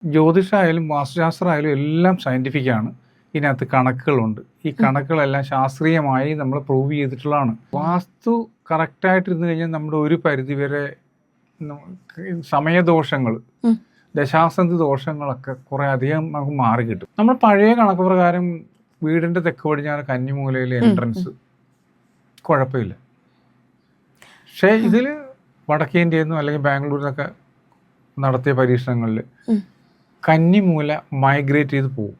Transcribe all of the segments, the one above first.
ജ്യോതിഷമായാലും വാസ്തുശാസ്ത്രമായാലും എല്ലാം സയൻറ്റിഫിക്കാണ്. ഇതിനകത്ത് കണക്കുകളുണ്ട്. ഈ കണക്കുകളെല്ലാം ശാസ്ത്രീയമായി നമ്മൾ പ്രൂവ് ചെയ്തിട്ടുള്ളതാണ്. വാസ്തു കറക്റ്റായിട്ടിരുന്ന് കഴിഞ്ഞാൽ നമ്മുടെ ഒരു പരിധിവരെ സമയദോഷങ്ങൾ, ദശാസന്ധി ദോഷങ്ങളൊക്കെ കുറേ അധികം നമുക്ക് മാറി കിട്ടും. നമ്മൾ പഴയ കണക്ക് പ്രകാരം വീടിൻ്റെ തെക്ക് പടിഞ്ഞാറ് കന്നിമൂലയിലെ എൻട്രൻസ് കുഴപ്പമില്ല. പക്ഷേ ഇതിൽ വടക്കേ ഇന്ത്യയിൽ നിന്നും അല്ലെങ്കിൽ ബാംഗ്ലൂരിൽ നിന്നൊക്കെ നടത്തിയ പരീക്ഷണങ്ങളിൽ കന്നിമൂല മൈഗ്രേറ്റ് ചെയ്ത് പോകും.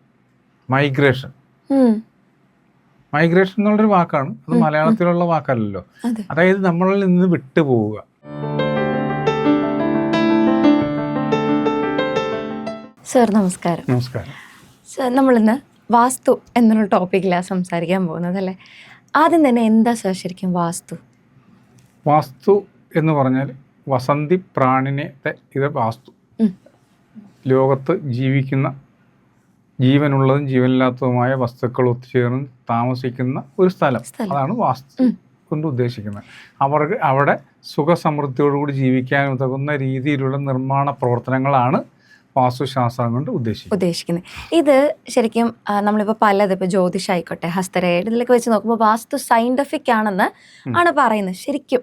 മൈഗ്രേഷൻ എന്നുള്ളൊരു വാക്കാണ്. അത് മലയാളത്തിലുള്ള വാക്കല്ലല്ലോ. അതായത് നമ്മളിൽ നിന്ന് വിട്ടു പോവുക. സർ നമസ്കാരം. നമസ്കാരം സർ, നമ്മളിന്ന് വാസ്തു എന്നുള്ള ടോപ്പിക്കിലാണ് സംസാരിക്കാൻ പോകുന്നത് അല്ലേ? ആദ്യം തന്നെ എന്താ സർ ശരിക്കും വാസ്തു? വാസ്തു എന്ന് പറഞ്ഞാൽ വസന്തി പ്രാണിനത്തെ ഇത് വാസ്തു. ലോകത്ത് ജീവിക്കുന്ന ജീവനുള്ളതും ജീവനില്ലാത്തതുമായ വസ്തുക്കൾ ഒത്തുചേർന്ന് താമസിക്കുന്ന ഒരു സ്ഥലം. അതാണ് വാസ്തു കൊണ്ട് ഉദ്ദേശിക്കുന്നത്. അവർക്ക് അവിടെ സുഖസമൃദ്ധിയോടുകൂടി ജീവിക്കാൻ ഉതകുന്ന രീതിയിലുള്ള നിർമ്മാണ പ്രവർത്തനങ്ങളാണ് വാസ്തുശാസ്ത്രം കൊണ്ട് ഉദ്ദേശിക്കുന്നത്. ഇത് ശരിക്കും നമ്മളിപ്പോൾ പലത് ഇപ്പോൾ ജ്യോതിഷായിക്കോട്ടെ, ഹസ്തരേഖ, ഇതിലൊക്കെ വെച്ച് നോക്കുമ്പോൾ വാസ്തു സയന്റിഫിക് ആണെന്ന് ആണ് പറയുന്നത്. ശരിക്കും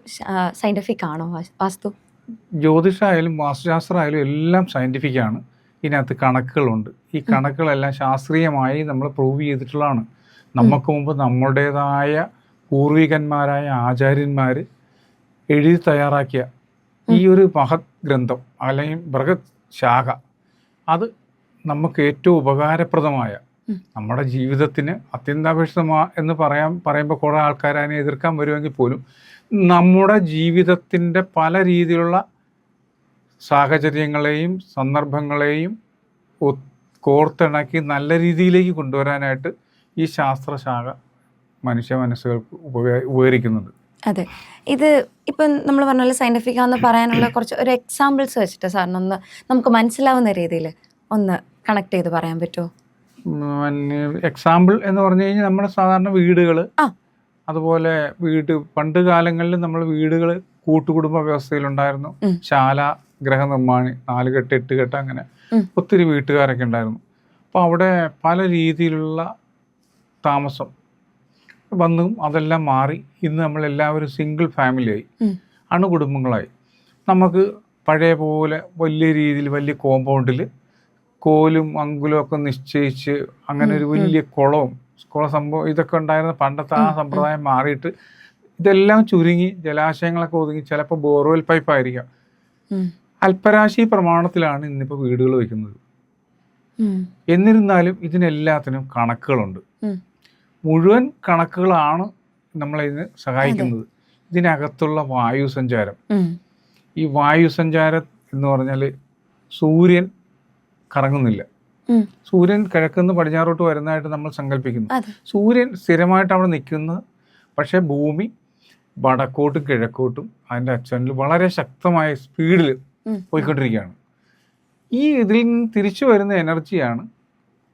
സയന്റിഫിക് ആണോ വാസ്തു? ജ്യോതിഷമായാലും വാസ്തുശാസ്ത്രമായാലും എല്ലാം സയൻറ്റിഫിക്കാണ്. ഇതിനകത്ത് കണക്കുകളുണ്ട്. ഈ കണക്കുകളെല്ലാം ശാസ്ത്രീയമായി നമ്മൾ പ്രൂവ് ചെയ്തിട്ടുള്ളതാണ്. നമുക്ക് മുമ്പ് നമ്മുടേതായ പൂർവികന്മാരായ ആചാര്യന്മാർ എഴുതി തയ്യാറാക്കിയ ഈ ഒരു മഹത് ഗ്രന്ഥം അല്ലെങ്കിൽ ബൃഹത് ശാഖ, അത് നമുക്ക് ഏറ്റവും ഉപകാരപ്രദമായ, നമ്മുടെ ജീവിതത്തിന് എന്ന് പറയുമ്പോൾ കുറേ ആൾക്കാർ അതിനെ എതിർക്കാൻ വരുമെങ്കിൽ പോലും നമ്മുടെ ജീവിതത്തിൻ്റെ പല രീതിയിലുള്ള സാഹചര്യങ്ങളെയും സന്ദർഭങ്ങളെയും കോർത്തിണക്കി നല്ല രീതിയിലേക്ക് കൊണ്ടുവരാനായിട്ട് ഈ ശാസ്ത്രശാഖ മനുഷ്യ മനസ്സുകൾക്ക് ഉപകരിക്കുന്നുണ്ട്. അതെ, ഇത് ഇപ്പം നമ്മൾ പറഞ്ഞ പോലെ സയന്റിഫിക് ആണെന്ന് പറയാനുള്ള കുറച്ച് ഒരു എക്സാമ്പിൾസ് വെച്ചിട്ട് സാറിനൊന്ന് നമുക്ക് മനസ്സിലാവുന്ന രീതിയിൽ ഒന്ന് കണക്ട് ചെയ്ത് പറയാൻ പറ്റുമോ? എക്സാമ്പിൾ എന്ന് പറഞ്ഞു കഴിഞ്ഞാൽ നമ്മുടെ സാധാരണ വീടുകൾ, അതുപോലെ പണ്ട് കാലങ്ങളിൽ നമ്മൾ വീടുകൾ കൂട്ടുകുടുംബ വ്യവസ്ഥയിലുണ്ടായിരുന്നു. ശാല, ഗൃഹനിർമ്മാണി, 4 കെട്ട് 8 കെട്ട് അങ്ങനെ ഒത്തിരി വീട്ടുകാരൊക്കെ ഉണ്ടായിരുന്നു. അപ്പോൾ അവിടെ പല രീതിയിലുള്ള താമസം വന്നും അതെല്ലാം മാറി ഇന്ന് നമ്മളെല്ലാവരും സിംഗിൾ ഫാമിലിയായി, അണുകുടുംബങ്ങളായി. നമുക്ക് പഴയ പോലെ വലിയ രീതിയിൽ വലിയ കോമ്പൗണ്ടിൽ കോലും അങ്കുലും ഒക്കെ നിശ്ചയിച്ച് അങ്ങനെ ഒരു വലിയ കുള സംഭവം ഇതൊക്കെ ഉണ്ടായിരുന്ന പണ്ടത്തെ ആ സമ്പ്രദായം മാറിയിട്ട് ഇതെല്ലാം ചുരുങ്ങി ജലാശയങ്ങളൊക്കെ ഒതുങ്ങി ചിലപ്പോൾ ബോർവെൽ പൈപ്പ് ആയിരിക്കാം. അല്പരാശി പ്രമാണത്തിലാണ് ഇന്നിപ്പോൾ വീടുകൾ വയ്ക്കുന്നത്. എന്നിരുന്നാലും ഇതിനെല്ലാത്തിനും കണക്കുകളുണ്ട്. മുഴുവൻ കണക്കുകളാണ് നമ്മളതിന് സഹായിക്കുന്നത്. ഇതിനകത്തുള്ള വായുസഞ്ചാരം, ഈ വായുസഞ്ചാരം എന്ന് പറഞ്ഞാൽ സൂര്യൻ കറങ്ങുന്നില്ല. സൂര്യൻ കിഴക്കുന്ന് പടിഞ്ഞാറോട്ട് വരുന്നതായിട്ട് നമ്മൾ സങ്കല്പിക്കുന്നു. സൂര്യൻ സ്ഥിരമായിട്ട് അവിടെ നിൽക്കുന്നത്, പക്ഷേ ഭൂമി വടക്കോട്ടും കിഴക്കോട്ടും അതിൻ്റെ അച്ഛനിൽ വളരെ ശക്തമായ സ്പീഡിൽ പോയിക്കൊണ്ടിരിക്കുകയാണ്. ഈ ഇതിൽ നിന്ന് തിരിച്ചു വരുന്ന എനർജിയാണ്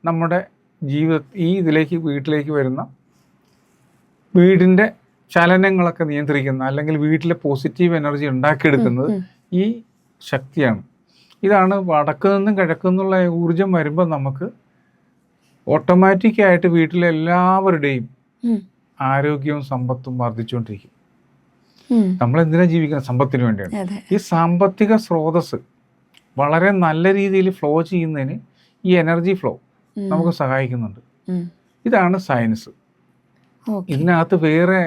നമ്മുടെ വീട്ടിലേക്ക് വരുന്ന വീടിൻ്റെ ചലനങ്ങളൊക്കെ നിയന്ത്രിക്കുന്ന, അല്ലെങ്കിൽ വീട്ടിലെ പോസിറ്റീവ് എനർജി ഉണ്ടാക്കിയെടുക്കുന്നത് ഈ ശക്തിയാണ്. ഇതാണ് വടക്ക് നിന്നും കിഴക്കു നിന്നുള്ള ഊർജം വരുമ്പോൾ നമുക്ക് ഓട്ടോമാറ്റിക്കായിട്ട് വീട്ടിലെ എല്ലാവരുടെയും ആരോഗ്യവും സമ്പത്തും വർദ്ധിച്ചുകൊണ്ടിരിക്കും. നമ്മൾ എന്തിനാ ജീവിക്കുന്നത്? സമ്പത്തിന് വേണ്ടിയാണ്. ഈ സാമ്പത്തിക സ്രോതസ് വളരെ നല്ല രീതിയിൽ ഫ്ലോ ചെയ്യുന്നതിന് ഈ എനർജി ഫ്ലോ നമുക്ക് സഹായിക്കുന്നുണ്ട്. ഇതാണ് സയൻസ്. ഇതിനകത്ത് വേറെ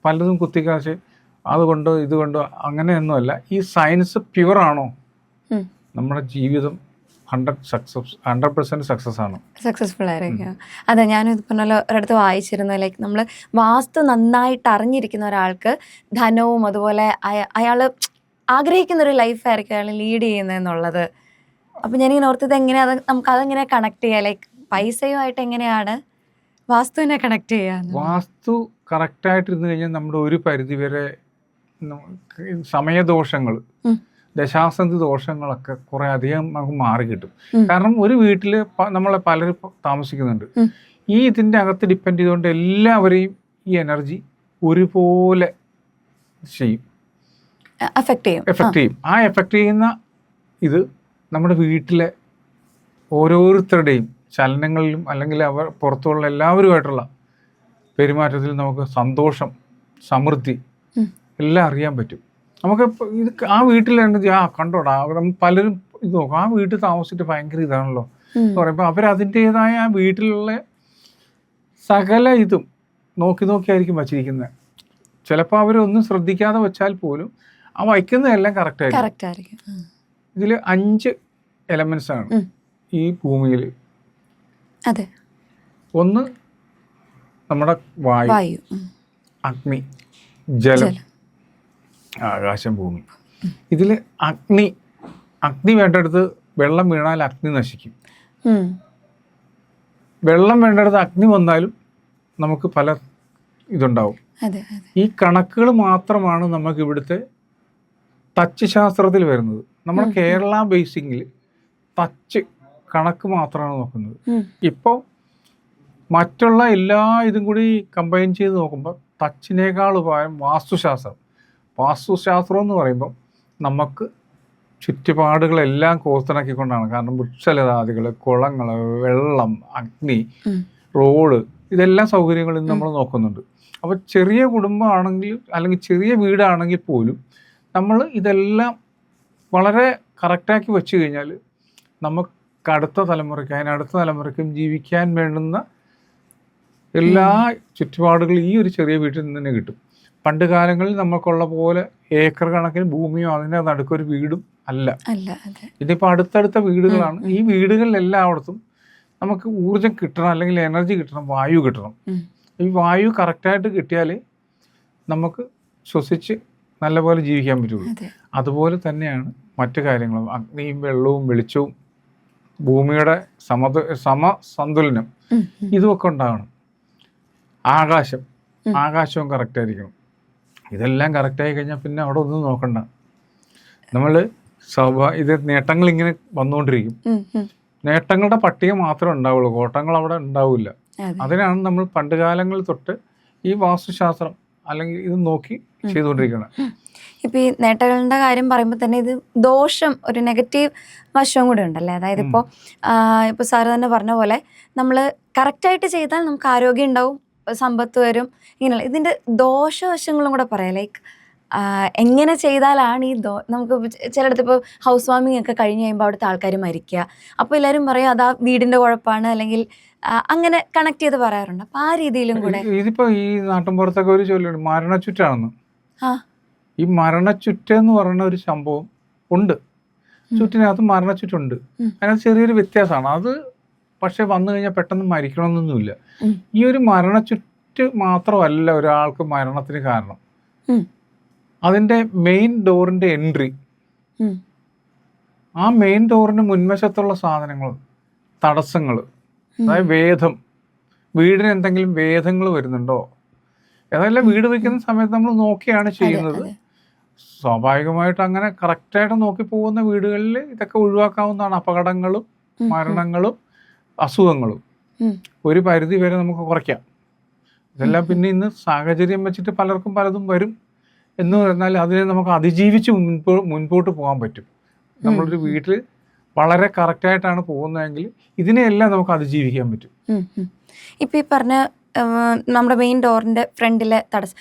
പലതും കുത്തിക്കാശ് അതുകൊണ്ടോ ഇതുകൊണ്ടോ അങ്ങനെയൊന്നുമല്ല. ഈ സയൻസ് പ്യുവർ ആണോ, നമ്മുടെ ജീവിതം 100% സക്സസ്ഫുൾ ആയിരിക്കും. അതെ, ഞാനിത് പറഞ്ഞല്ലോ ഒരിടത്ത് വായിച്ചിരുന്നു, ലൈക്ക് നമ്മൾ വാസ്തു നന്നായിട്ട് അറിഞ്ഞിരിക്കുന്ന ഒരാൾക്ക് ധനവും അതുപോലെ അയാൾ ആഗ്രഹിക്കുന്ന ഒരു ലൈഫായിരിക്കും അയാൾ ലീഡ് ചെയ്യുന്നതെന്നുള്ളത്. അപ്പം ഞാനിങ്ങനെ ഓർത്തത് എങ്ങനെയാണ് നമുക്ക് അതെങ്ങനെ കണക്ട് ചെയ്യാം, ലൈക്ക് പൈസയുമായിട്ട് എങ്ങനെയാണ് വാസ്തുവിനെ കണക്ട് ചെയ്യാൻ? വാസ്തു കറക്റ്റായിട്ടിരുന്ന് കഴിഞ്ഞാൽ നമ്മുടെ ഒരു പരിധിവരെ സമയദോഷങ്ങൾ, ദശാസന്ധി ദോഷങ്ങളൊക്കെ കുറേ അധികം നമുക്ക് മാറി കിട്ടും. കാരണം ഒരു വീട്ടിൽ നമ്മളെ പലരും താമസിക്കുന്നുണ്ട്. ഇതിൻ്റെ അകത്ത് ഡിപ്പെൻഡ് ചെയ്തുകൊണ്ട് എല്ലാവരെയും ഈ എനർജി ഒരുപോലെ ചെയ്യും, എഫക്റ്റ് ചെയ്യും. ആ എഫക്റ്റ് ചെയ്യുന്ന ഇത് നമ്മുടെ വീട്ടിലെ ഓരോരുത്തരുടെയും ചലനങ്ങളിലും അല്ലെങ്കിൽ അവർ പുറത്തുള്ള എല്ലാവരുമായിട്ടുള്ള പെരുമാറ്റത്തിൽ നമുക്ക് സന്തോഷം, സമൃദ്ധി എല്ലാം അറിയാൻ പറ്റും. നമുക്ക് ഇത് ആ വീട്ടിലുണ്ട്, കണ്ടോടാ, നമ്മൾ പലരും ഇത് നോക്കും, ആ വീട്ടിൽ താമസിച്ചിട്ട് ഭയങ്കര ഇതാണല്ലോ എന്ന് പറയുമ്പോൾ അവരതിൻ്റെതായ ആ വീട്ടിലുള്ള സകല ഇതും നോക്കി നോക്കിയായിരിക്കും വച്ചിരിക്കുന്നത്. ചിലപ്പോൾ അവരൊന്നും ശ്രദ്ധിക്കാതെ വെച്ചാൽ പോലും ആ വയ്ക്കുന്നതെല്ലാം കറക്റ്റായിരിക്കും. ഇതിൽ 5 എലമെന്റ്സ് ആണ് ഈ ഭൂമിയിൽ. ഒന്ന് നമ്മുടെ വായു, അഗ്നി, ജലം, ആകാശം, ഭൂമി. ഇതിൽ അഗ്നി വേണ്ടടുത്ത് വെള്ളം വീണാൽ അഗ്നി നശിക്കും. വെള്ളം വേണ്ടടുത്ത് അഗ്നി വന്നാലും നമുക്ക് പല ഇതുണ്ടാവും. ഈ കണക്കുകൾ മാത്രമാണ് നമുക്ക് ഇവിടുത്തെ ടച്ച് ശാസ്ത്രത്തിൽ വരുന്നത്. നമ്മുടെ കേരള ബേസിക്കിൽ ടച്ച് കണക്ക് മാത്രമാണ് നോക്കുന്നത്. ഇപ്പോൾ മറ്റുള്ള എല്ലാ ഇതും കൂടി കമ്പൈൻ ചെയ്ത് നോക്കുമ്പോൾ ടച്ചിനേക്കാൾ ഉപകാരം വാസ്തുശാസ്ത്രം എന്ന് പറയുമ്പോൾ നമുക്ക് ചുറ്റുപാടുകളെല്ലാം കോർത്തിണക്കിക്കൊണ്ടാണ്. കാരണം വൃക്ഷലതാദികൾ, കുളങ്ങൾ, വെള്ളം, അഗ്നി, റോഡ്, ഇതെല്ലാം സൗകര്യങ്ങളിൽ നമ്മൾ നോക്കുന്നുണ്ട്. അപ്പോൾ ചെറിയ കുടുംബമാണെങ്കിൽ അല്ലെങ്കിൽ ചെറിയ വീടാണെങ്കിൽ പോലും നമ്മൾ ഇതെല്ലാം വളരെ കറക്റ്റാക്കി വെച്ച് കഴിഞ്ഞാൽ നമുക്ക് അടുത്ത തലമുറയ്ക്ക് അതിനടുത്ത തലമുറയ്ക്കും ജീവിക്കാൻ വേണ്ടുന്ന എല്ലാ ചുറ്റുപാടുകളും ഈ ഒരു ചെറിയ വീട്ടിൽ നിന്ന് തന്നെ കിട്ടും. പണ്ട് കാലങ്ങളിൽ നമുക്കുള്ള പോലെ ഏക്കർ കണക്കിന് ഭൂമിയോ അതിൻ്റെ നടുക്കൊരു വീടും അല്ല. ഇതിപ്പോൾ അടുത്തടുത്ത വീടുകളാണ്. ഈ വീടുകളിലെല്ലായിടത്തും നമുക്ക് ഊർജം കിട്ടണം, അല്ലെങ്കിൽ എനർജി കിട്ടണം, വായു കിട്ടണം. ഈ വായു കറക്റ്റായിട്ട് കിട്ടിയാൽ നമുക്ക് ശ്വസിച്ച് നല്ലപോലെ ജീവിക്കാൻ പറ്റുള്ളൂ. അതുപോലെ തന്നെയാണ് മറ്റു കാര്യങ്ങളും. അഗ്നിയും വെള്ളവും വെളിച്ചവും ഭൂമിയുടെ സമസന്തുലനം ഇതുമൊക്കെ ഉണ്ടാകണം. ആകാശവും കറക്റ്റായിരിക്കണം. ഇതെല്ലാം കറക്റ്റായി കഴിഞ്ഞാൽ പിന്നെ അവിടെ ഒന്നും നോക്കണ്ട. നമ്മൾ ഇത് നേട്ടങ്ങൾ ഇങ്ങനെ വന്നുകൊണ്ടിരിക്കും. നേട്ടങ്ങളുടെ പട്ടിക മാത്രമേ ഉണ്ടാവുള്ളൂ, കോട്ടങ്ങൾ അവിടെ ഉണ്ടാവില്ല. അതിനാണ് നമ്മൾ പണ്ട് കാലങ്ങളിൽ തൊട്ട് ഈ വാസ്തുശാസ്ത്രം അല്ലെങ്കിൽ ഇത് നോക്കി ചെയ്തുകൊണ്ടിരിക്കണം. ഇപ്പം ഈ നേട്ടങ്ങളുടെ കാര്യം പറയുമ്പോൾ തന്നെ ഇത് ദോഷം, ഒരു നെഗറ്റീവ് വശവും കൂടെ ഉണ്ടല്ലേ. അതായത് ഇപ്പോൾ സാറ് തന്നെ പറഞ്ഞ പോലെ നമ്മൾ കറക്റ്റായിട്ട് ചെയ്താൽ നമുക്ക് ആരോഗ്യം ഉണ്ടാവും, സമ്പത്ത് വരും, ഇങ്ങനെയുള്ള ഇതിൻ്റെ ദോഷവശങ്ങളും കൂടെ പറയാം. ലൈക്ക് എങ്ങനെ ചെയ്താലാണ് ഈ നമുക്ക് ചിലയിടത്ത് ഇപ്പോൾ ഹൗസ് വാമിംഗ് ഒക്കെ കഴിഞ്ഞ് കഴിയുമ്പോൾ അവിടുത്തെ ആൾക്കാർ മരിക്കുക. അപ്പോൾ എല്ലാവരും പറയും അതാ വീടിൻ്റെ കുഴപ്പമാണ്, അല്ലെങ്കിൽ അങ്ങനെ കണക്ട് ചെയ്ത് പറയാറുണ്ട്. അപ്പോൾ ആ രീതിയിലും കൂടെ ഇതിപ്പോൾ ഈ നാട്ടിൻപുറത്തൊക്കെ ഒരു ചൊല്ലുണ്ട്, മരണച്ചുറ്റാണെന്ന്. ഈ മരണച്ചുറ്റെന്ന് പറയുന്ന ഒരു സംഭവം ഉണ്ട്. ചുറ്റിനകത്ത് മരണച്ചുറ്റുണ്ട്. അതിനകത്ത് ചെറിയൊരു വ്യത്യാസമാണ് അത്. പക്ഷെ വന്നു കഴിഞ്ഞാൽ പെട്ടെന്ന് മരിക്കണമെന്നൊന്നുമില്ല. ഈ ഒരു മരണച്ചുറ്റ് മാത്രമല്ല ഒരാൾക്ക് മരണത്തിന് കാരണം. അതിൻ്റെ മെയിൻ ഡോറിൻ്റെ എൻട്രി, ആ മെയിൻ ഡോറിന് മുൻവശത്തുള്ള സാധനങ്ങൾ, തടസ്സങ്ങൾ, അതായത് വീടിന് എന്തെങ്കിലും വേദങ്ങൾ വരുന്നുണ്ടോ, അതെല്ലാം വീട് വയ്ക്കുന്ന സമയത്ത് നമ്മൾ നോക്കിയാണ് ചെയ്യുന്നത്. സ്വാഭാവികമായിട്ട് അങ്ങനെ കറക്റ്റായിട്ട് നോക്കി പോകുന്ന വീടുകളിൽ ഇതൊക്കെ ഒഴിവാക്കാവുന്നതാണ്. അപകടങ്ങളും മരണങ്ങളും അസുഖങ്ങളും ഒരു പരിധി വരെ നമുക്ക് കുറയ്ക്കാം. ഇതെല്ലാം പിന്നെ ഇന്ന് സാഹചര്യം വെച്ചിട്ട് പലർക്കും പലതും വരും എന്ന് പറഞ്ഞാൽ അതിനെ നമുക്ക് അതിജീവിച്ച് മുൻപോട്ട് പോകാൻ പറ്റും. നമ്മളൊരു വീട്ടിൽ വളരെ കറക്റ്റായിട്ടാണ് പോകുന്നതെങ്കിൽ ഇതിനെയെല്ലാം നമുക്ക് അതിജീവിക്കാൻ പറ്റും. ഇപ്പം ഈ പറഞ്ഞ നമ്മുടെ മെയിൻ ഡോറിൻ്റെ ഫ്രണ്ടിലെ തടസ്സം,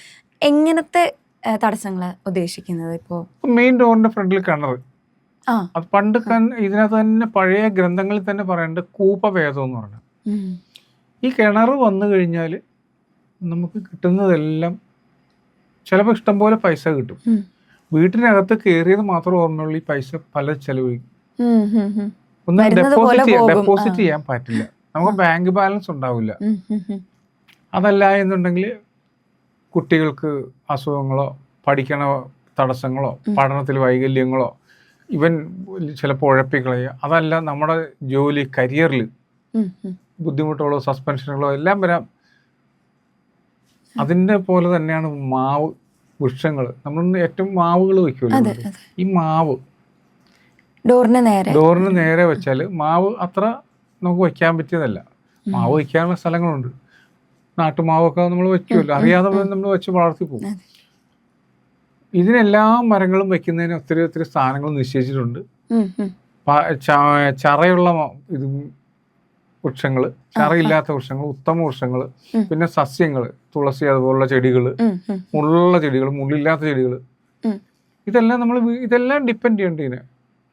എങ്ങനത്തെ തടസ്സങ്ങൾ ഉദ്ദേശിക്കുന്നത്? ഇപ്പോൾ മെയിൻ ഡോറിൻ്റെ ഫ്രണ്ടിൽ കിണർ, അത് പണ്ട് ഇതിനകത്ത് തന്നെ പഴയ ഗ്രന്ഥങ്ങളിൽ തന്നെ പറയുന്നുണ്ട് കൂപവേദം എന്ന് പറഞ്ഞാൽ. ഈ കിണർ വന്നു കഴിഞ്ഞാൽ നമുക്ക് കിട്ടുന്നതെല്ലാം ചിലപ്പോൾ ഇഷ്ടംപോലെ പൈസ കിട്ടും. വീട്ടിനകത്ത് കയറിയത് മാത്രം ഓർമ്മയുള്ളൂ. ഈ പൈസ പല ചെലവഴിക്കും. ഒന്നും ഡെപ്പോസിറ്റ് ചെയ്യാൻ പറ്റില്ല. നമുക്ക് ബാങ്ക് ബാലൻസ് ഉണ്ടാവില്ല. അതല്ല എന്നുണ്ടെങ്കിൽ കുട്ടികൾക്ക് അസുഖങ്ങളോ പഠിക്കണ തടസ്സങ്ങളോ പഠനത്തിൽ വൈകല്യങ്ങളോ ഇവൻ ചിലപ്പോൾ ഉഴപ്പിക്കളയുക. അതല്ല നമ്മുടെ ജോലി കരിയറിൽ ബുദ്ധിമുട്ടുകളോ സസ്പെൻഷനുകളോ എല്ലാം വരാം. അതിൻ്റെ പോലെ തന്നെയാണ് മാവ് വൃക്ഷങ്ങൾ. നമ്മൾ ഏറ്റവും മാവുകൾ വയ്ക്കുമല്ലോ, ഈ മാവ് ഡോറിന് നേരെ വെച്ചാൽ മാവ് അത്ര നമുക്ക് വയ്ക്കാൻ പറ്റിയതല്ല. മാവ് വയ്ക്കാനുള്ള സ്ഥലങ്ങളുണ്ട്. നാട്ടുമാവൊക്കെ നമ്മൾ വയ്ക്കുമല്ലോ, അറിയാതെ നമ്മൾ വെച്ച് വളർത്തി പോകും. ഇതിനെല്ലാ മരങ്ങളും വയ്ക്കുന്നതിന് ഒത്തിരി സ്ഥാനങ്ങൾ നിശ്ചയിച്ചിട്ടുണ്ട്. ചറയുള്ള ഇത് വൃക്ഷങ്ങൾ, ചറയില്ലാത്ത വൃക്ഷങ്ങൾ, ഉത്തമ വൃക്ഷങ്ങൾ, പിന്നെ സസ്യങ്ങൾ, തുളസി അതുപോലുള്ള ചെടികൾ, മുള്ളുള്ള ചെടികൾ, മുള്ളില്ലാത്ത ചെടികൾ, ഇതെല്ലാം ഡിപ്പെൻഡ് ചെയ്യേണ്ട ഇതിനെ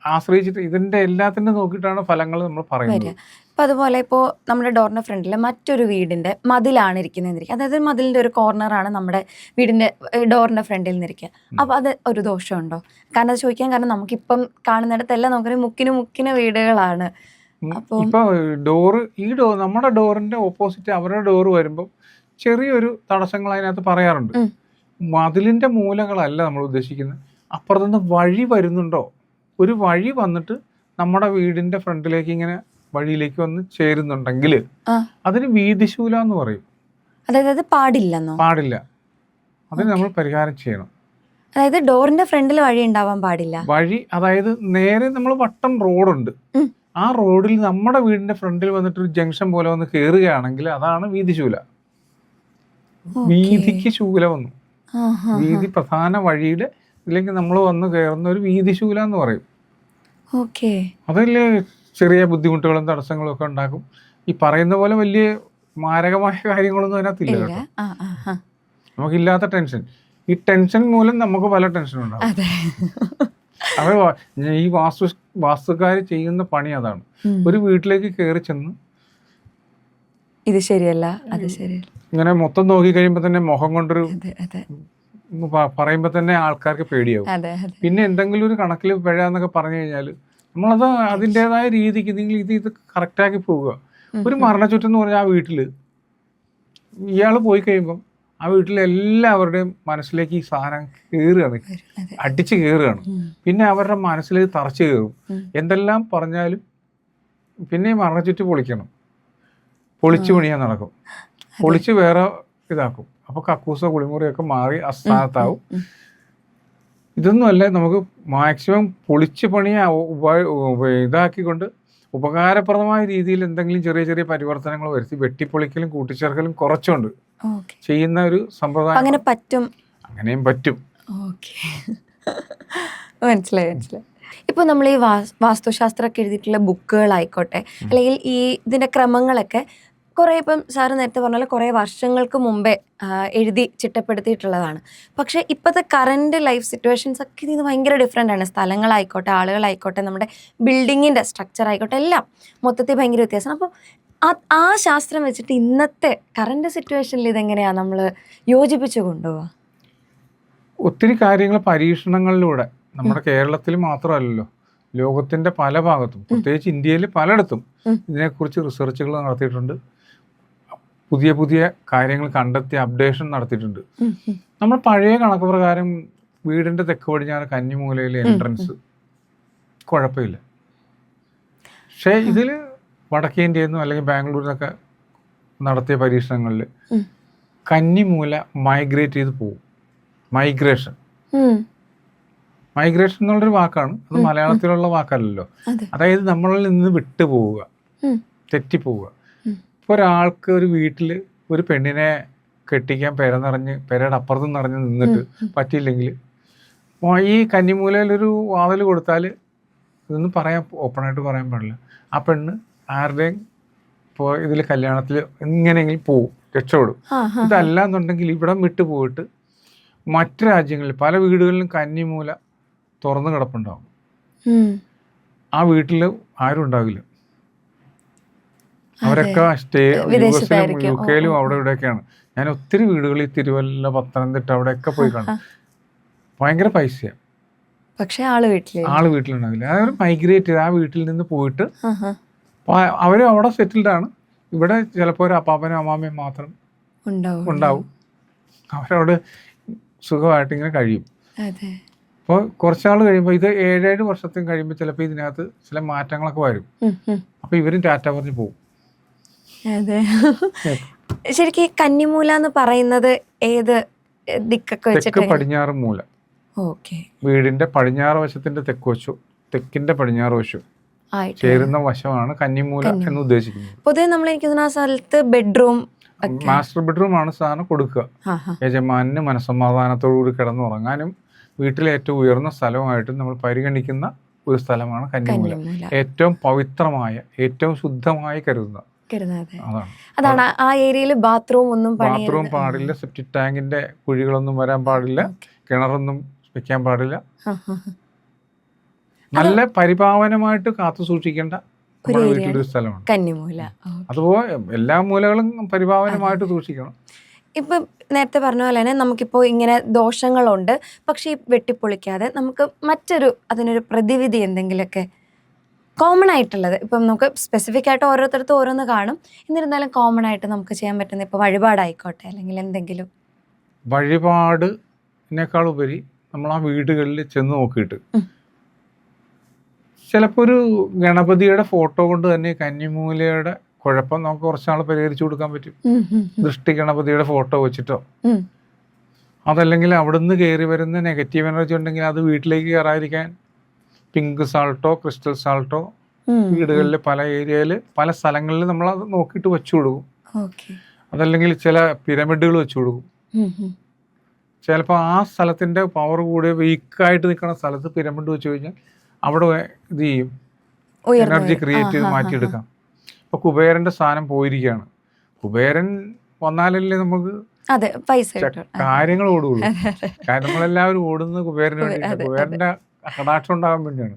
ആശ്രയിച്ചിട്ട് ഇതിന്റെ എല്ലാത്തിൻ്റെ നോക്കിയിട്ടാണ് ഫലങ്ങൾ നമ്മൾ പറയുന്നത്. അപ്പോൾ അതുപോലെ ഇപ്പോൾ നമ്മുടെ ഡോറിൻ്റെ ഫ്രണ്ടിൽ മറ്റൊരു വീടിൻ്റെ മതിലാണ് ഇരിക്കുന്നതെന്നിരിക്കുക, അതായത് മതിലിൻ്റെ ഒരു കോർണറാണ് നമ്മുടെ വീടിൻ്റെ ഡോറിൻ്റെ ഫ്രണ്ടിൽ നിന്നിരിക്കുക. അപ്പോൾ അത് ഒരു ദോഷമുണ്ടോ? കാരണം അത് ചോദിക്കാൻ കാരണം നമുക്കിപ്പം കാണുന്നിടത്തെല്ലാം നമുക്കറിയാം മുക്കിന് വീടുകളാണ്. അപ്പോൾ ഇപ്പോൾ നമ്മുടെ ഡോറിന്റെ ഓപ്പോസിറ്റ് അവരുടെ ഡോറ് വരുമ്പോൾ ചെറിയൊരു തടസ്സങ്ങൾ അതിനകത്ത് പറയാറുണ്ട്. മതിലിന്റെ മൂലകളല്ല നമ്മൾ ഉദ്ദേശിക്കുന്നത്, അപ്പുറത്തുനിന്ന് വഴി വരുന്നുണ്ടോ, ഒരു വഴി വന്നിട്ട് നമ്മുടെ വീടിന്റെ ഫ്രണ്ടിലേക്ക് ഇങ്ങനെ വഴിയിലേക്ക് വന്ന് ചേരുന്നുണ്ടെങ്കിൽ അതിന് വീതിശൂല എന്ന് പറയും. അതായത് പാടില്ലെന്നോ? പാടില്ല, അതിന് നമ്മൾ പരിഹാരം ചെയ്യണം. അതായത് ഡോറിന്റെ ഫ്രണ്ടിൽ വഴി ഉണ്ടാവാൻ പാടില്ല. വഴി അതായത് നേരെ നമ്മൾ വട്ടം റോഡുണ്ട്, ആ റോഡിൽ നമ്മുടെ വീടിന്റെ ഫ്രണ്ടിൽ വന്നിട്ട് ഒരു ജംഗ്ഷൻ പോലെ വന്ന് കയറുകയാണെങ്കിൽ അതാണ് വീതിശൂല. വീതിക്ക് ശൂല വന്നു, വീതി പ്രധാന വഴിയുടെ ഇതിലേക്ക് നമ്മൾ വന്ന് കയറുന്ന ഒരു വീതിശൂല എന്ന് പറയും. അതിൽ ചെറിയ ബുദ്ധിമുട്ടുകളും തടസ്സങ്ങളും ഒക്കെ ഉണ്ടാക്കും. ഈ പറയുന്ന പോലെ വലിയ മാരകമായ കാര്യങ്ങളൊന്നും അതിനകത്തില്ല കേട്ടോ. നമുക്കില്ലാത്ത ടെൻഷൻ, ഈ ടെൻഷൻ മൂലം നമുക്ക് പല ടെൻഷനും ഉണ്ടാകും. അത് ഈ വാസ്തുക്കാർ ചെയ്യുന്ന പണി അതാണ്. ഒരു വീട്ടിലേക്ക് കയറി ചെന്ന് ഇത് ശരിയല്ല, അത് ശരിയല്ല, ഇങ്ങനെ മൊത്തം നോക്കി കഴിയുമ്പോൾ തന്നെ മുഖം കൊണ്ടൊരു പറയുമ്പോൾ തന്നെ ആൾക്കാർക്ക് പേടിയാവും. പിന്നെ എന്തെങ്കിലും ഒരു കണക്കിൽ പിഴ എന്നൊക്കെ പറഞ്ഞു കഴിഞ്ഞാൽ നമ്മളത് അതിൻ്റെതായ രീതിക്ക് നിങ്ങൾ ഇത് കറക്റ്റാക്കി പോവുക. ഒരു മരണച്ചുറ്റം എന്ന് പറഞ്ഞാൽ ആ വീട്ടിൽ ഇയാൾ പോയി കഴിയുമ്പം ആ വീട്ടിലെ എല്ലാവരുടെയും മനസ്സിലേക്ക് ഈ സാധനം കയറുകയാണ്, അടിച്ച് കയറുകയാണ്. പിന്നെ അവരുടെ മനസ്സിലേക്ക് തറച്ച് കയറും. എന്തെല്ലാം പറഞ്ഞാലും പിന്നെ മരണച്ചുറ്റ് പൊളിക്കണം, പൊളിച്ചു പണിയാൻ നടക്കും, പൊളിച്ച് വേറെ ഇതാക്കും. അപ്പോൾ കക്കൂസോ കുളിമുറിയൊക്കെ മാറി അസ്ഥാനത്താവും. ഇതൊന്നുമല്ല, നമുക്ക് മാക്സിമം പൊളിച്ച് പണിയെ ഇതാക്കിക്കൊണ്ട് ഉപകാരപ്രദമായ രീതിയിൽ എന്തെങ്കിലും ചെറിയ ചെറിയ പരിവർത്തനങ്ങൾ വരുത്തി വെട്ടിപ്പൊളിക്കലും കൂട്ടിച്ചേർക്കലും കുറച്ചുകൊണ്ട് ചെയ്യുന്ന ഒരു സമ്പ്രദായം. അങ്ങനെ പറ്റും, അങ്ങനെയും പറ്റും. മനസ്സിലായി. ഇപ്പോൾ നമ്മൾ ഈ വാസ്തുശാസ്ത്രമൊക്കെ എഴുതിയിട്ടുള്ള ബുക്കുകളായിക്കോട്ടെ, അല്ലെങ്കിൽ ഈ ഇതിൻ്റെ ക്രമങ്ങളൊക്കെ കുറേ, ഇപ്പം സാറ് നേരത്തെ പറഞ്ഞാൽ കുറേ വർഷങ്ങൾക്ക് മുമ്പേ എഴുതി ചിട്ടപ്പെടുത്തിയിട്ടുള്ളതാണ്. പക്ഷേ ഇപ്പോഴത്തെ കറൻറ്റ് ലൈഫ് സിറ്റുവേഷൻസ് ഒക്കെ ഇതിന് ഭയങ്കര ഡിഫറെൻ്റ് ആണ്. സ്ഥലങ്ങളായിക്കോട്ടെ, ആളുകളായിക്കോട്ടെ, നമ്മുടെ ബിൽഡിങ്ങിൻ്റെ സ്ട്രക്ചർ ആയിക്കോട്ടെ, എല്ലാം മൊത്തത്തിൽ ഭയങ്കര വ്യത്യാസമാണ്. അപ്പോൾ ആ ശാസ്ത്രം വെച്ചിട്ട് ഇന്നത്തെ കറൻറ്റ് സിറ്റുവേഷനിൽ ഇതെങ്ങനെയാണ് നമ്മൾ യോജിപ്പിച്ച് കൊണ്ടുപോവുക? ഒത്തിരി കാര്യങ്ങൾ പരീക്ഷണങ്ങളിലൂടെ, നമ്മുടെ കേരളത്തിൽ മാത്രമല്ലല്ലോ, ലോകത്തിൻ്റെ പല ഭാഗത്തും, പ്രത്യേകിച്ച് ഇന്ത്യയിൽ പലയിടത്തും ഇതിനെക്കുറിച്ച് റിസർച്ചുകൾ നടത്തിയിട്ടുണ്ട്. പുതിയ പുതിയ കാര്യങ്ങൾ കണ്ടെത്തി അപ്ഡേഷൻ നടത്തിയിട്ടുണ്ട്. നമ്മൾ പഴയ കണക്ക് പ്രകാരം വീടിൻ്റെ തെക്ക് പടിഞ്ഞാറ് കന്നിമൂലയിലെ എൻട്രൻസ് കുഴപ്പമില്ല. പക്ഷേ ഇതിൽ വടക്കേ ഇന്ത്യയിൽ നിന്നും അല്ലെങ്കിൽ ബാംഗ്ലൂരിൽ നിന്നൊക്കെ നടത്തിയ പരീക്ഷണങ്ങളിൽ കന്നിമൂല മൈഗ്രേറ്റ് ചെയ്ത് പോകും. മൈഗ്രേഷൻ എന്നുള്ളൊരു വാക്കാണ്, അത് മലയാളത്തിലുള്ള വാക്കല്ലല്ലോ. അതായത് നമ്മളിൽ നിന്ന് വിട്ടു പോവുക, തെറ്റിപ്പോവുക. ഇപ്പോൾ ഒരാൾക്ക് ഒരു വീട്ടിൽ ഒരു പെണ്ണിനെ കെട്ടിക്കാൻ പെരയുടെ അപ്പുറത്ത് നിറഞ്ഞ് നിന്നിട്ട് പറ്റിയില്ലെങ്കിൽ ഈ കന്നിമൂലയിലൊരു വാതിൽ കൊടുത്താൽ ഇതൊന്നും ഓപ്പണായിട്ട് പറയാൻ പാടില്ല. ആ പെണ്ണ് ആരുടെയും ഇപ്പോൾ ഇതിൽ കല്യാണത്തിൽ എങ്ങനെയെങ്കിലും പോവും, രക്ഷപ്പെടും. ഇതല്ലാന്നുണ്ടെങ്കിൽ ഇവിടെ വിട്ടു പോയിട്ട് മറ്റു രാജ്യങ്ങളിൽ പല വീടുകളിലും കന്നിമൂല തുറന്നു കിടപ്പുണ്ടാവും. ആ വീട്ടിൽ ആരും ഉണ്ടാവില്ല. അവരൊക്കെ യുഎസിലും യുകെയിലും അവിടെ ഇവിടെയൊക്കെയാണ്. ഞാൻ ഒത്തിരി വീടുകളിൽ തിരുവല്ല, പത്തനംതിട്ട അവിടെയൊക്കെ പോയി കാണും. ഭയങ്കര പൈസയാണ്, പക്ഷേ ആള് വീട്ടിലുണ്ടാവില്ല. അവർ മൈഗ്രേറ്റ് ചെയ്ത് ആ വീട്ടിൽ നിന്ന് പോയിട്ട് അവരും അവിടെ സെറ്റിൽഡാണ്. ഇവിടെ ചിലപ്പോൾ ഒരു അപ്പാപ്പനും അമ്മാമ്മയും മാത്രം ഉണ്ടാവും. അവരവിടെ സുഖമായിട്ട് ഇങ്ങനെ കഴിയും. അപ്പോൾ കുറച്ചാൾ കഴിയുമ്പോൾ, ഇത് 7 വർഷത്തിന് കഴിയുമ്പോൾ ചിലപ്പോൾ ഇതിനകത്ത് ചില മാറ്റങ്ങളൊക്കെ വരും. അപ്പോൾ ഇവരും ടാറ്റ പറഞ്ഞ് പോകും. അതെ, ശരിക്കും കന്നിമൂല എന്ന് പറയുന്നത് ഏത് ദിക്കൊക്കെ വെച്ചിട്ട്? തെക്ക് പടിഞ്ഞാറ് മൂല. വീടിന്റെ പടിഞ്ഞാറ് വശത്തിന്റെ തെക്കിന്റെ പടിഞ്ഞാറ് വശം ചേരുന്ന വശമാണ് കന്നിമൂല എന്ന് ഉദ്ദേശിക്കുന്നത്. പൊതുവെ നമ്മൾ ആ സ്ഥലത്ത് ബെഡ്റൂം, മാസ്റ്റർ ബെഡ്റൂം ആണ് സാധനം കൊടുക്കുക. യജമാനന് മനസ്സമാധാനത്തോടുകൂടി കിടന്നുറങ്ങാനും വീട്ടിലെ ഏറ്റവും ഉയർന്ന സ്ഥലമായിട്ട് നമ്മൾ പരിഗണിക്കുന്ന ഒരു സ്ഥലമാണ് കന്നിമൂല. കന്നിമൂല ഏറ്റവും പവിത്രമായ, ഏറ്റവും ശുദ്ധമായി കരുതുന്നത് കരുതാതെ. അതാണ്. അതാണ് ആ ഏരിയയിൽ ബാത്റൂം ഒന്നും ബാത്റൂം പാടില്ല, സെപ്റ്റിക് ടാങ്കിന്റെ കുഴികളൊന്നും വരാൻ പാടില്ല, കിണറൊന്നും വെക്കാൻ പാടില്ല. നല്ല പരിപാവനമായിട്ട് കാത്തു സൂക്ഷിക്കേണ്ട നമ്മുടെ വീട്ടിലൊരു സ്ഥലമാണ് കന്നിമൂല. അതുപോലെ എല്ലാ മൂലകളും പരിപാവനമായിട്ട് സൂക്ഷിക്കണം. ഇപ്പം നേരത്തെ പറഞ്ഞ പോലെ തന്നെ നമുക്കിപ്പോൾ ഇങ്ങനെ ദോഷങ്ങളുണ്ട്, പക്ഷെ ഈ വെട്ടിപ്പൊളിക്കാതെ നമുക്ക് അതിനൊരു പ്രതിവിധി എന്തെങ്കിലുമൊക്കെ കോമൺ ആയിട്ടുള്ളത്, ഇപ്പം നമുക്ക് സ്പെസിഫിക് ആയിട്ട് ഓരോരുത്തർക്കും ഓരോന്ന് കാണും, എന്നിരുന്നാലും കോമൺ ആയിട്ട് നമുക്ക് ചെയ്യാൻ പറ്റുന്ന ഇപ്പോൾ വഴിപാടായിക്കോട്ടെ അല്ലെങ്കിൽ എന്തെങ്കിലും. വഴിപാടിനേക്കാൾ ഉപരി നമ്മൾ ആ വീടുകളിൽ ചെന്ന് നോക്കിയിട്ട് ചിലപ്പോൾ ഒരു ഗണപതിയുടെ ഫോട്ടോ കൊണ്ട് തന്നെ കന്നിമൂലയുടെ കുഴപ്പം നമുക്ക് കുറച്ചാൾ പരിഹരിച്ചു കൊടുക്കാൻ പറ്റും. ദൃഷ്ടി ഗണപതിയുടെ ഫോട്ടോ വെച്ചിട്ടോ, അതല്ലെങ്കിൽ അവിടുന്ന് കയറി വരുന്ന നെഗറ്റീവ് എനർജി ഉണ്ടെങ്കിൽ അത് വീട്ടിലേക്ക് കയറാതിരിക്കാൻ പിങ്ക് സാൾട്ടോ ക്രിസ്റ്റൽ സാൾട്ടോ വീടുകളിൽ പല ഏരിയയിൽ പല സ്ഥലങ്ങളിൽ നമ്മൾ അത് നോക്കിയിട്ട് വെച്ചു കൊടുക്കും. അതല്ലെങ്കിൽ ചില പിരമിഡുകൾ വെച്ചു കൊടുക്കും. ചിലപ്പോൾ ആ സ്ഥലത്തിന്റെ പവർ കൂടിയ വീക്കായിട്ട് നിൽക്കുന്ന സ്ഥലത്ത് പിരമിഡ് വെച്ച് കഴിഞ്ഞാൽ അവിടെ ഇത് ചെയ്യും, എനർജി ക്രിയേറ്റ് ചെയ്ത് മാറ്റിയെടുക്കാം. ഇപ്പൊ കുബേരന്റെ സ്ഥാനം പോയിരിക്കുകയാണ്. കുബേരൻ വന്നാലല്ലേ നമുക്ക് കാര്യങ്ങൾ ഓടുകയുള്ളൂ. കാരണം നമ്മളെല്ലാവരും ഓടുന്നത് കുബേരന് വേണ്ടിയിട്ടാണ്, കുബേരന്റെ കടാക്ഷം ഉണ്ടാകാൻ വേണ്ടിയാണ്.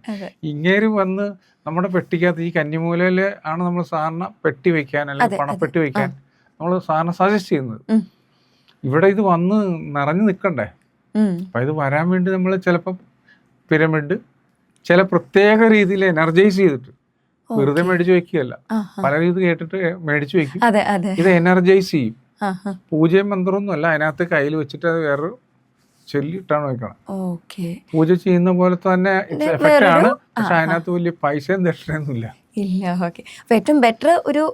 ഇങ്ങേര് വന്ന് നമ്മുടെ പെട്ടിക്കകത്ത് ഈ കന്നിമൂലയില് ആണ് നമ്മൾ സാധാരണ പെട്ടി വെക്കാൻ അല്ലെങ്കിൽ പണപ്പെട്ടി വെക്കാൻ നമ്മൾ സാധാരണ സജസ്റ്റ് ചെയ്യുന്നത്. ഇവിടെ ഇത് വന്ന് നിറഞ്ഞു നിൽക്കണ്ടേ? അപ്പൊ ഇത് വരാൻ വേണ്ടി നമ്മൾ ചിലപ്പോൾ പിരമിഡ് ചില പ്രത്യേക രീതിയിൽ എനർജൈസ് ചെയ്തിട്ട് വെറുതെ മേടിച്ചു വെക്കുകയല്ല, പല രീതി കേട്ടിട്ട് മേടിച്ചു വെക്കും. ഇത് എനർജൈസ് ചെയ്യും. പൂജയും മന്ത്രമൊന്നും അല്ല, അതിനകത്ത് കയ്യിൽ വെച്ചിട്ട് അത് വേറൊരു ചൊല്ലിട്ടാണ് വെക്കണം. പൂജ ചെയ്യുന്ന പോലെ തന്നെ എഫക്റ്റ് ആണ്, പക്ഷെ അതിനകത്ത് വലിയ പൈസയും ദക്ഷിണയൊന്നുമില്ല. ഏറ്റവും ബെറ്റർ ഒരു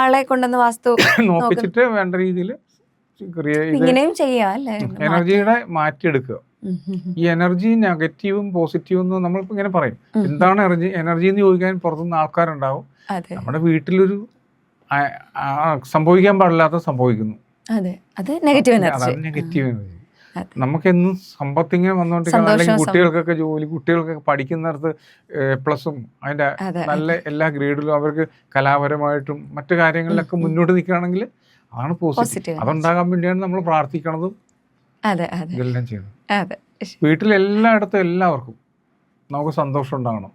ആളെ കൊണ്ടുവന്ന് വാസ്തു നോക്കിച്ചിട്ട് വേണ്ട രീതിയിൽ എനർജിയുടെ മാറ്റിയെടുക്കുക. ഈ എനർജി നെഗറ്റീവും പോസിറ്റീവും നമ്മളിപ്പോ ഇങ്ങനെ പറയും. എന്താണ് എനർജി എന്ന് ചോദിക്കാൻ പുറത്തുനിന്ന് ആൾക്കാരുണ്ടാവും. നമ്മുടെ വീട്ടിലൊരു സംഭവിക്കാൻ പാടില്ലാത്ത സംഭവിക്കുന്നു, അതാണ് നെഗറ്റീവ് എനർജി. നമുക്കെന്നും സമ്പത്തിങ്ങനെ വന്നുകൊണ്ടിരിക്കണം, അല്ലെങ്കിൽ കുട്ടികൾക്കൊക്കെ ജോലി, കുട്ടികൾക്കൊക്കെ പഠിക്കുന്നിടത്ത് പ്ലസും അതിന്റെ നല്ല എല്ലാ ഗ്രേഡിലും അവർക്ക് കലാപരമായിട്ടും മറ്റു കാര്യങ്ങളിലൊക്കെ മുന്നോട്ട് നിൽക്കുകയാണെങ്കിൽ അതാണ് പോസിറ്റീവ്. അതുണ്ടാകാൻ വേണ്ടിയാണ് നമ്മൾ പ്രാർത്ഥിക്കണതും ഇതെല്ലാം ചെയ്യുന്നത്. വീട്ടിലെല്ലായിടത്തും എല്ലാവർക്കും നമുക്ക് സന്തോഷം ഉണ്ടാകണം.